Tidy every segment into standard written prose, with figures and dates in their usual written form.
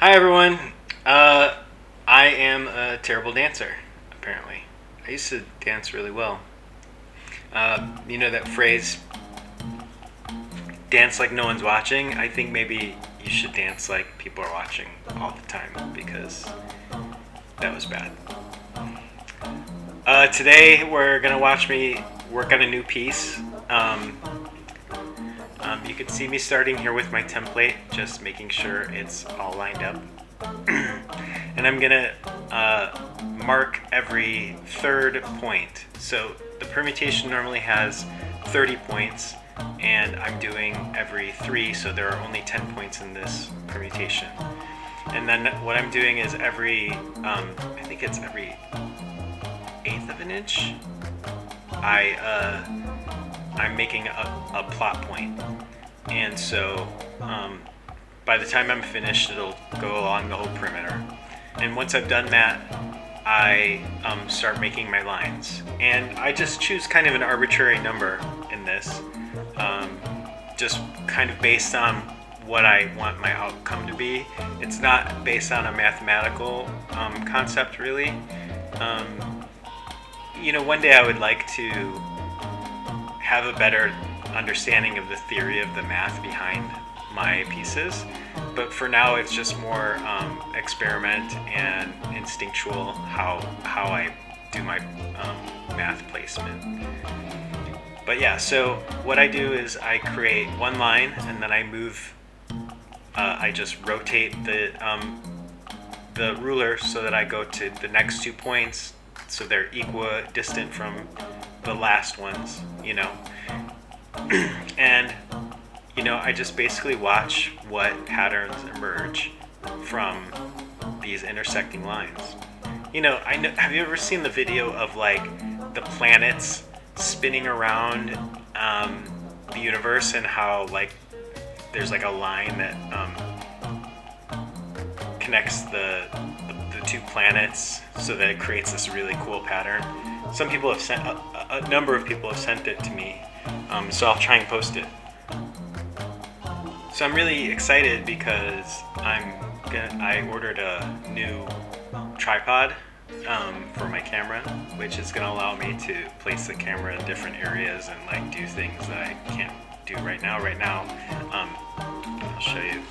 Hi everyone. I am a terrible dancer, apparently. I used to dance really well. You know that phrase, dance like no one's watching? I think maybe you should dance like people are watching all the time, because that was bad. Today we're going to watch me work on a new piece. You can see me starting here with my template, just making sure it's all lined up. And I'm gonna mark every third point. So the permutation normally has 30 points, and I'm doing every 3, so there are only 10 points in this permutation. And then what I'm doing is every, I think it's every 1/8 of an inch, I'm making a plot point. And so by the time I'm finished, it'll go along the whole perimeter. And once I've done that, I start making my lines. And I just choose kind of an arbitrary number in this, just kind of based on what I want my outcome to be. It's not based on a mathematical concept, really. One day I would like to have a better understanding of the theory of the math behind my pieces, but for now it's just more experiment and instinctual how I do my math placement. But yeah, so what I do is I create one line, and then I move, I just rotate the ruler so that I go to the next 2 points, so they're equidistant from the last ones, and I just basically watch what patterns emerge from these intersecting lines. Have you ever seen the video of like the planets spinning around the universe, and how like there's like a line that connects the 2 planets so that it creates this really cool pattern? Some people have sent a number of people have sent it to me, so I'll try and post it. So I'm really excited because I ordered a new tripod for my camera, which is going to allow me to place the camera in different areas and like do things that I can't do right now. I'll show you.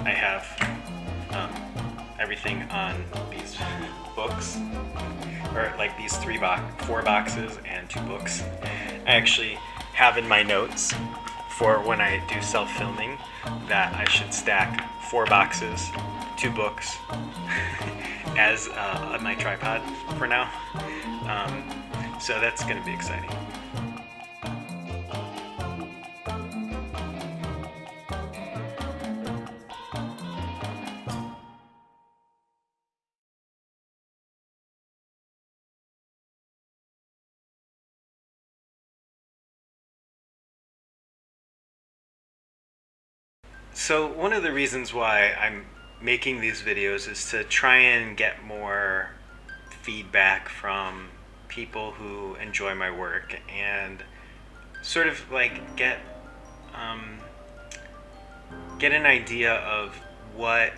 I have everything on these books, or like these 4 boxes and 2 books. I actually have in my notes for when I do self-filming that I should stack 4 boxes, 2 books as on my tripod for now. So that's going to be exciting. So one of the reasons why I'm making these videos is to try and get more feedback from people who enjoy my work, and sort of like get an idea of what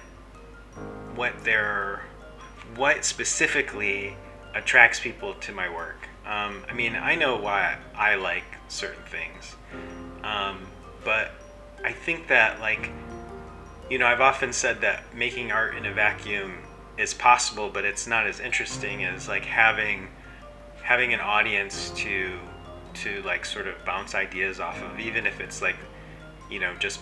specifically attracts people to my work. I mean, I know why I like certain things, but I think that, like, I've often said that making art in a vacuum is possible, but it's not as interesting as like having an audience to like sort of bounce ideas off of, even if it's like, just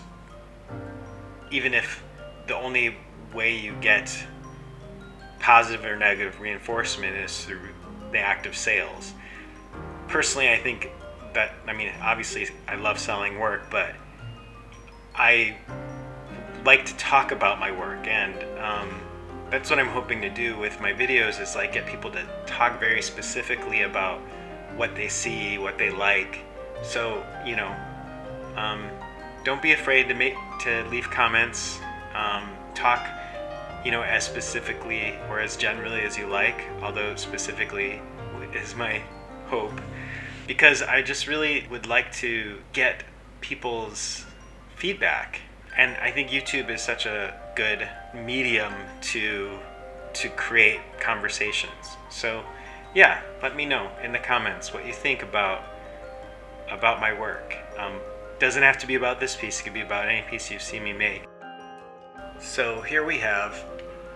even if the only way you get positive or negative reinforcement is through the act of sales. Personally, I think that, I mean, obviously I love selling work, but I like to talk about my work, and that's what I'm hoping to do with my videos, is like get people to talk very specifically about what they see, what they like. So, don't be afraid to leave comments, talk, as specifically or as generally as you like, although specifically is my hope, because I just really would like to get people's feedback. And I think YouTube is such a good medium to create conversations. So yeah, let me know in the comments what you think about my work. Doesn't have to be about this piece, it could be about any piece you've seen me make. So here we have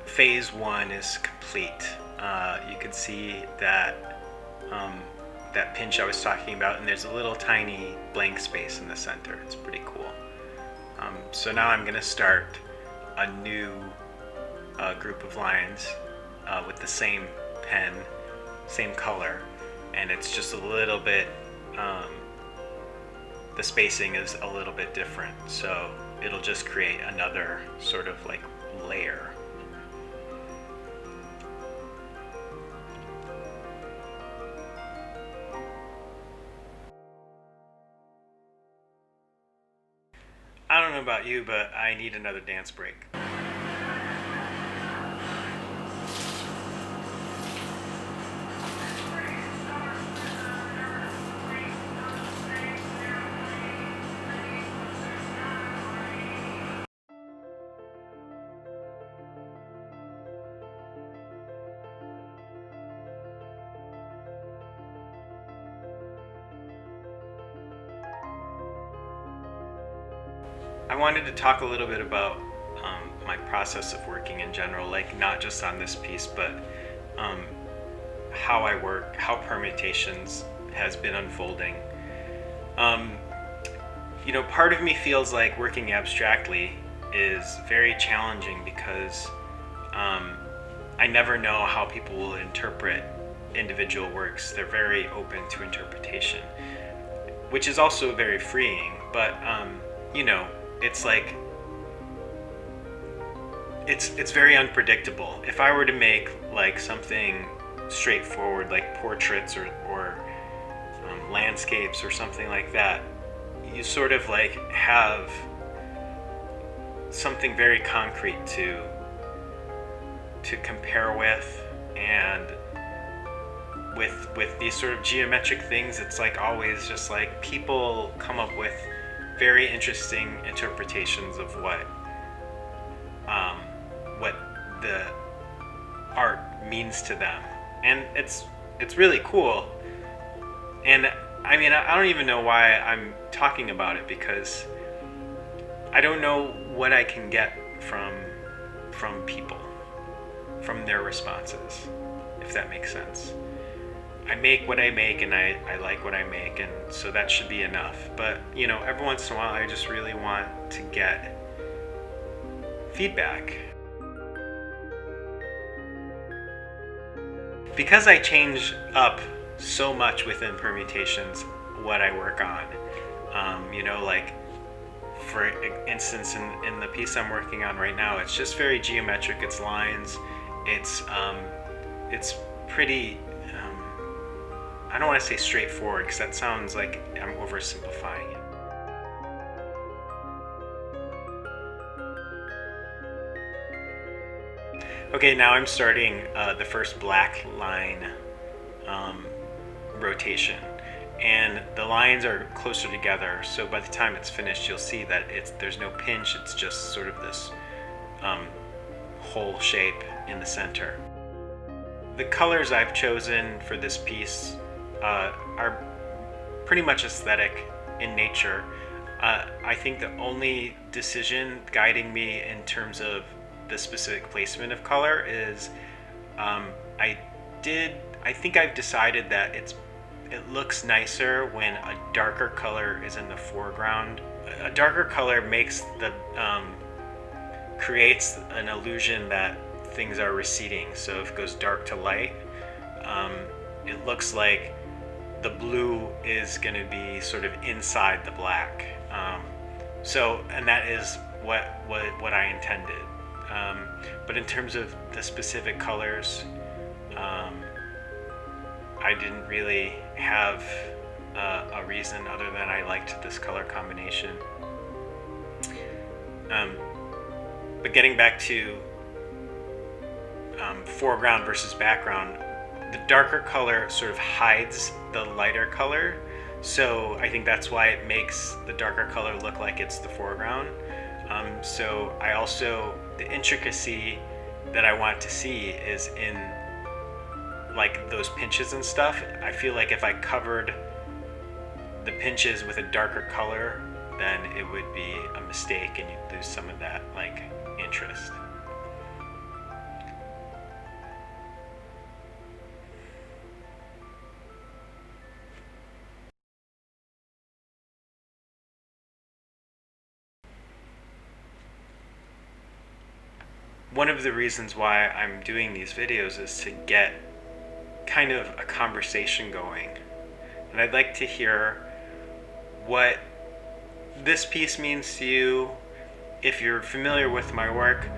phase 1 is complete. You can see that that pinch I was talking about, and there's a little tiny blank space in the center. It's pretty cool. So now I'm going to start a new group of lines with the same pen, same color, and it's just a little bit, the spacing is a little bit different, so it'll just create another sort of like layer. I don't know about you, but I need another dance break. I wanted to talk a little bit about my process of working in general, like not just on this piece, but how I work, how permutations has been unfolding. Part of me feels like working abstractly is very challenging because I never know how people will interpret individual works. They're very open to interpretation, which is also very freeing, but it's like it's very unpredictable. If I were to make like something straightforward, like portraits or landscapes or something like that, you sort of like have something very concrete to compare with, and with these sort of geometric things, it's like always just like people come up with very interesting interpretations of what the art means to them, and it's really cool. And I mean, I don't even know why I'm talking about it, because I don't know what I can get from people, from their responses, if that makes sense. I make what I make, and I like what I make, and so that should be enough. But every once in a while I just really want to get feedback, because I change up so much within permutations what I work on. Like for instance, in the piece I'm working on right now, it's just very geometric. It's lines. It's pretty, I don't want to say straightforward, because that sounds like I'm oversimplifying it. Okay, now I'm starting the first black line rotation, and the lines are closer together, so by the time it's finished you'll see that there's no pinch, it's just sort of this whole shape in the center. the colors I've chosen for this piece are pretty much aesthetic in nature. I think the only decision guiding me in terms of the specific placement of color is um, I I think I've decided that it looks nicer when a darker color is in the foreground. A darker color makes the creates an illusion that things are receding. So if it goes dark to light, um, it looks like the blue is going to be sort of inside the black. And that is what I intended. But in terms of the specific colors, I didn't really have a reason other than I liked this color combination. But getting back to foreground versus background, the darker color sort of hides the lighter color. So I think that's why it makes the darker color look like it's the foreground. So I also, the intricacy that I want to see is in like those pinches and stuff. I feel like if I covered the pinches with a darker color, then it would be a mistake and you'd lose some of that like interest. One of the reasons why I'm doing these videos is to get kind of a conversation going. And I'd like to hear what this piece means to you. If you're familiar with my work,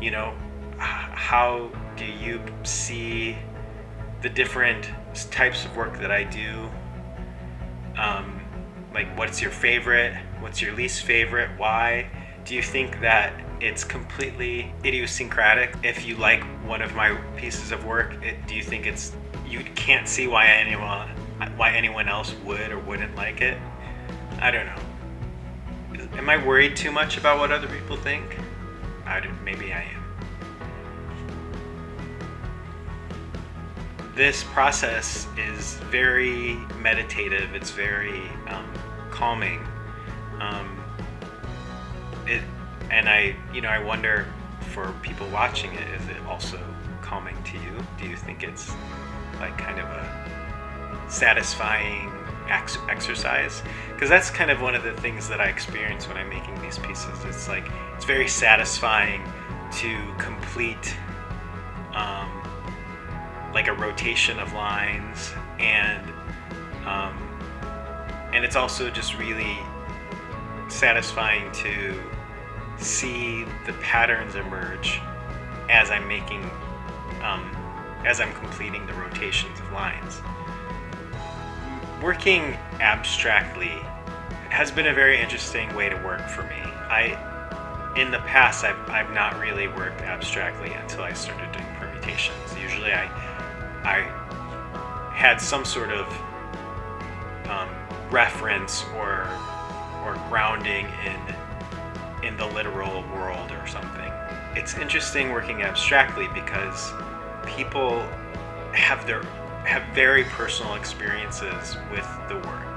you know, how do you see the different types of work that I do? Like, what's your favorite? What's your least favorite? Why? Do you think that it's completely idiosyncratic? If you like one of my pieces of work, do you think you can't see why anyone else would or wouldn't like it? I don't know. Am I worried too much about what other people think? Maybe I am. This process is very meditative. It's very calming. I wonder, for people watching it, is it also calming to you? Do you think it's like kind of a satisfying exercise? Because that's kind of one of the things that I experience when I'm making these pieces. It's like it's very satisfying to complete like a rotation of lines, and it's also just really satisfying to see the patterns emerge as I'm completing the rotations of lines. Working abstractly has been a very interesting way to work for me. In the past, I've not really worked abstractly until I started doing permutations. Usually I had some sort of reference or grounding in the literal world or something. It's interesting working abstractly because people have very personal experiences with the work.